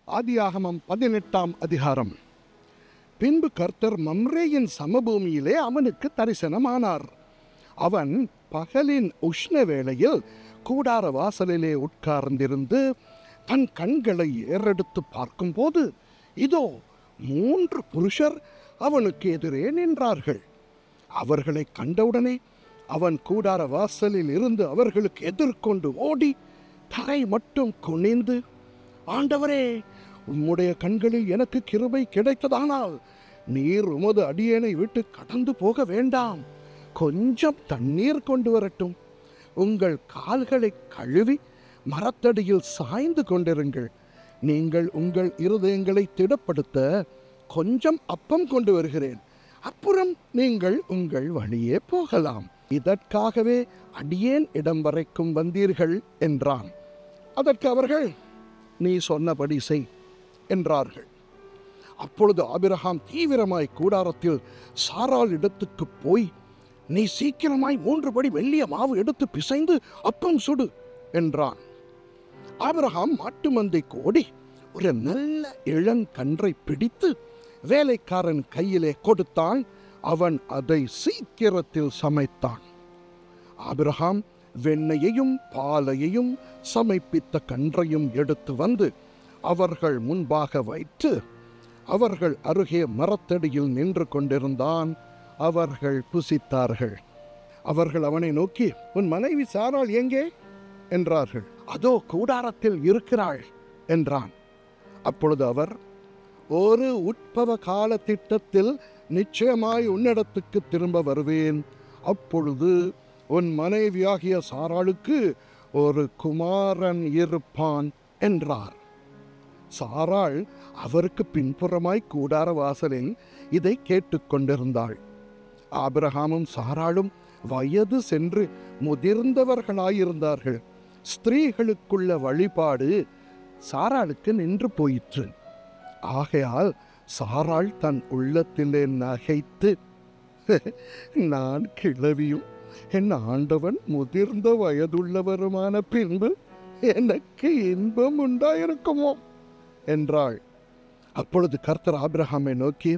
ஆதியாகமம் 18ஆம் அதிகாரம். பின்பு கர்த்தர் மம்ரேயின் சமபூமியிலே அவனுக்கு தரிசனமானார். அவன் பகலின் உஷ்ண வேளையில் கூடார வாசலிலே உட்கார்ந்திருந்து தன் கண்களை ஏறெடுத்து பார்க்கும்போது, இதோ 3 புருஷர் அவனுக்கு எதிரே நின்றார்கள். அவர்களை கண்டவுடனே அவன் கூடார வாசலில் இருந்து அவர்களுக்கு எதிர்கொண்டு ஓடி தரை மட்டும் குனிந்து, ஆண்டவரே, உம்முடைய கண்களில் எனக்கு கிருபை கிடைத்ததானால் நீர் உமது அடியேனை விட்டு கடந்து போக வேண்டாம், கொஞ்சம் தண்ணீர் கொண்டு வரட்டும், உங்கள் கால்களை கழுவி மரத்தடியில் சாய்ந்து கொண்டிருங்கள், நீங்கள் உங்கள் இருதயங்களை திடப்படுத்த கொஞ்சம் அப்பம் கொண்டு வருகிறேன், அப்புறம் நீங்கள் உங்கள் வழியே போகலாம், இதற்காகவே அடியேன் இடம் வரைக்கும் வந்தீர்கள் என்றான். அதற்கு அவர்கள், நீ சொன்னபடி செய் என்றார்கள். அப்பொழுது ஆபிரகாம் தீவிரமாய் கூடாரத்தில் சாராள் இடத்துக்கு போய், நீ சீக்கிரமாய் 3 படி வெள்ளிய மாவு எடுத்து பிசைந்து அப்பம் சுடு என்றான். ஆபிரகாம் மாட்டு மந்தைக்கு ஓடி ஒரு நல்ல இளங்கன்றை பிடித்து வேலைக்காரன் கையிலே கொடுத்தான். அவன் அதை சீக்கிரத்தில் சமைத்தான். ஆபிரகாம் வெண்ணெயையும் பாலையையும் சமைப்பித்த கன்றையும் எடுத்து வந்து அவர்கள் முன்பாக வைத்து அவர்கள் அருகே மரத்தடியில் நின்று கொண்டிருந்தான். அவர்கள் புசித்தார்கள். அவர்கள் அவனை நோக்கி, உன் மனைவி சாராள் எங்கே என்றார்கள். அதோ கூடாரத்தில் இருக்கிறாள் என்றான். அப்பொழுது அவர், ஒரு உட்பவ கால திட்டத்தில் நிச்சயமாய் உன்னிடத்துக்கு திரும்ப வருவேன், அப்பொழுது உன் மனைவியாகிய சாராளுக்கு ஒரு குமாரன் இருப்பான் என்றார். சாராள் அவருக்கு பின்புறமாய் கூடார வாசலில் இதை கேட்டுக்கொண்டிருந்தாள். ஆபிரகாமும் சாராளும் வயது சென்று முதிர்ந்தவர்களாயிருந்தார்கள். ஸ்திரீகளுக்குள்ள வழிபாடு சாராளுக்கு நின்று போயிற்று. ஆகையால் சாராள் தன் உள்ளத்திலே நகைத்து, நான் கிழவியும் என் ஆண்டவன் முதிர்ந்த வயதுள்ளவருமான பின்பு எனக்கு இன்பம் உண்டாயிருக்குமோ என்றாள். அப்பொழுது கர்த்தர் ஆபிரகாமை நோக்கி,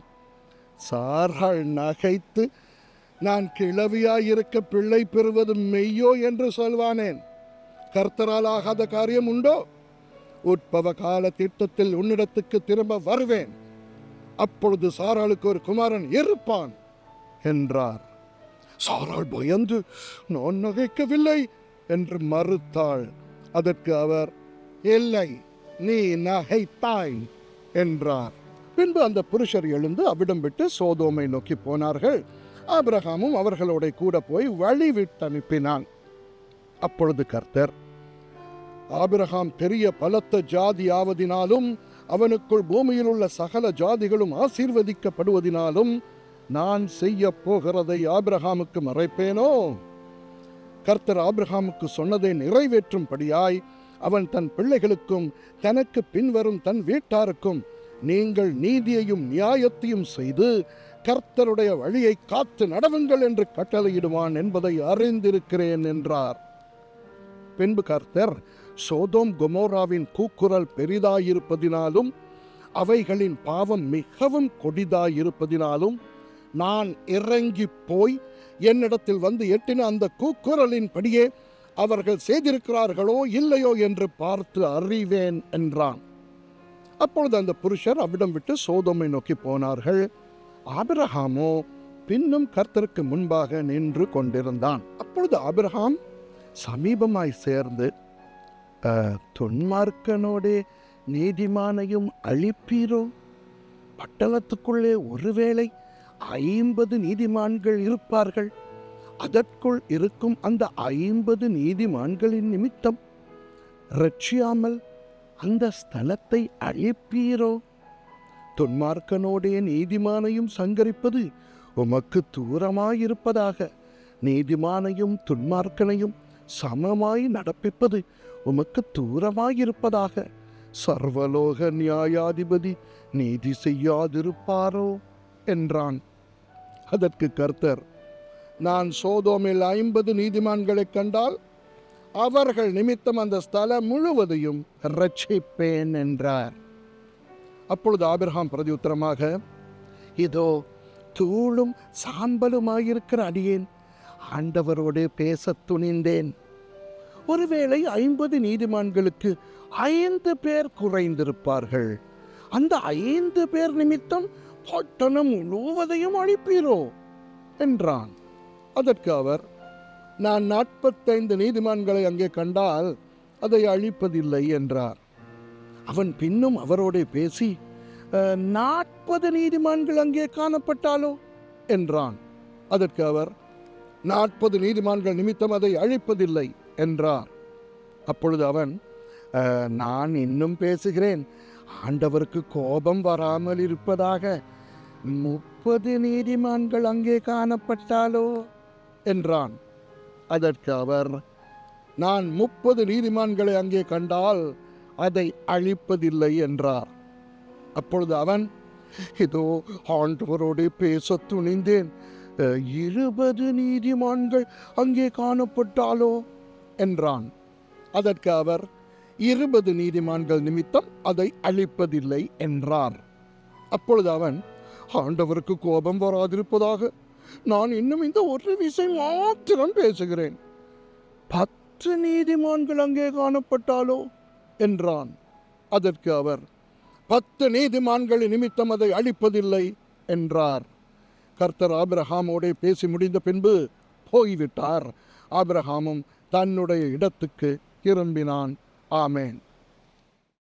சாராள் நகைத்து, நான் கிழவியாயிருக்க பிள்ளை பெறுவது மெய்யோ என்று சொல்வானேன்? கர்த்தரால் ஆகாத காரியம் உண்டோ? உட்பவ கால திட்டத்தில் உன்னிடத்துக்கு திரும்ப வருவேன், அப்பொழுது சாராளுக்கு ஒரு குமாரன் இருப்பான் என்றார். சாராள் பயந்து, நான் நகைக்கவில்லை என்று மறுத்தாள். அதற்கு அவர், இல்லை, நீ நகைத்தாய் என்றார். பின்பு அந்த புருஷர் எழுந்து அவ்விடம் விட்டு சோதோமை நோக்கி போனார்கள். ஆபிரகாமும் அவர்களோட கூட போய் வழி விட்டு அனுப்பினான். அப்பொழுது கர்த்தர், ஆபிரகாம் பெரிய பலத்த ஜாதி ஆவதினாலும் அவனுக்குள் பூமியில் உள்ள சகல ஜாதிகளும் ஆசீர்வதிக்கப்படுவதினாலும் நான் செய்ய போகிறதை ஆபிரகாமுக்கு மறைப்பேனோ? கர்த்தர் ஆபிரகாமுக்கு சொன்னதை நிறைவேற்றும்படியாய் அவன் தன் பிள்ளைகளுக்கும் தனக்கு பின்வரும் தன் வீட்டாருக்கும், நீங்கள் நீதியையும் நியாயத்தையும் செய்து கர்த்தருடைய வழியை காத்து நடவுங்கள் என்று கட்டளையிடுவான் என்பதை அறிந்திருக்கிறேன் என்றார். பின்பு கர்த்தர், சோதோம் கொமோராவின் கூக்குரல் பெரிதாயிருப்பதினாலும் அவைகளின் பாவம் மிகவும் கொடிதாயிருப்பதினாலும் நான் இறங்கி போய் என்னிடத்தில் வந்து எட்டின அந்த கூக்குரலின் படியே அவர்கள் செய்திருக்கிறார்களோ இல்லையோ என்று பார்த்து அறிவேன் என்றான். அப்பொழுது அந்த புருஷர் அவ்விடம் விட்டு சோதோமை நோக்கி போனார்கள். ஆபிரகாமோ பின்னும் கர்த்தருக்கு முன்பாக நின்று கொண்டிருந்தான். அப்பொழுது ஆபிரகாம் சமீபமாய் சேர்ந்து, துன்மார்க்கனோடே நீதிமானையும் அழிப்பீரோ? பட்டணத்துக்குள்ளே ஒருவேளை 50 நீதிமான்கள் இருப்பார்கள், அதற்குள் இருக்கும் அந்த 50 நீதிமான்களின் நிமித்தம் ரட்சியாமல் அந்த ஸ்தலத்தை அழிப்பீரோ? துன்மார்க்கனோடைய நீதிமானையும் சங்கரிப்பது உமக்கு தூரமாயிருப்பதாக, நீதிமானையும் துன்மார்க்கனையும் சமமாய் நடப்பிப்பது உமக்கு தூரமாயிருப்பதாக, சர்வலோக நியாயாதிபதி நீதி செய்யாதிருப்பாரோ என்றான். அதற்கு கர்த்தர், நான் சோதோமில் 50 நீதிமான்களை கண்டால் அவர்கள் நிமித்தம் அந்த ஸ்தலம் முழுவதையும் ரட்சிப்பேன் என்றார். அப்பொழுது ஆபிரகாம் பிரதியுத்தரமாக, இதோ தூளும் சாம்பலுமாயிருக்கிற அடியேன் ஆண்டவரோடு பேசத் துணிந்தேன். ஒருவேளை 50 நீதிமான்களுக்கு 5 பேர் குறைந்திருப்பார்கள். அந்த 5 பேர் நிமித்தம் பட்டணம் முழுவதையும் அழிப்பீரோ என்றான். அதற்கு அவர், நான் 45 நீதிமான்களை அங்கே கண்டால் அதை அழிப்பதில்லை என்றார். அவன் பின்னும் அவரோடு பேசி, 40 நீதிமான்கள் அங்கே காணப்பட்டாலோ என்றான். அதற்கு அவர், 40 நீதிமான்கள் நிமித்தம் அதை அழிப்பதில்லை என்றார். அப்பொழுது அவன், நான் இன்னும் பேசுகிறேன், ஆண்டவருக்கு கோபம் வராமல் இருப்பதாக 30 நீதிமான்கள் அங்கே காணப்பட்டாலோ என்றான். அதற்கு அவர், நான் 30 நீதிமான்களை அங்கே கண்டால் அதை அழிப்பதில்லை என்றார். அப்பொழுது அவன், இதோ ஆண்டவரோடு பேச துணிந்தேன், 20 நீதிமான்கள் அங்கே காணப்பட்டாலோ என்றான். அதற்கு அவர், 20 நீதிமான்கள் நிமித்தம் அதை அழிப்பதில்லை என்றார். அப்பொழுது அவன், ஆண்டவருக்கு கோபம் வராதிருப்பதாக நான் இன்னும் இந்த ஒரு விஷயம் மாத்திரம் பேசுகிறேன், 10 நீதிமான்கள் அங்கே காணப்பட்டாலோ என்றான். அதற்கு அவர், 10 நீதிமான்கள் நிமித்தம் அதை அழிப்பதில்லை என்றார். கர்த்தர் ஆபிரகாமோடு பேசி முடிந்த பின்பு போய்விட்டார். ஆபிரகாமும் தன்னுடைய இடத்துக்கு திரும்பினான். ஆமேன்.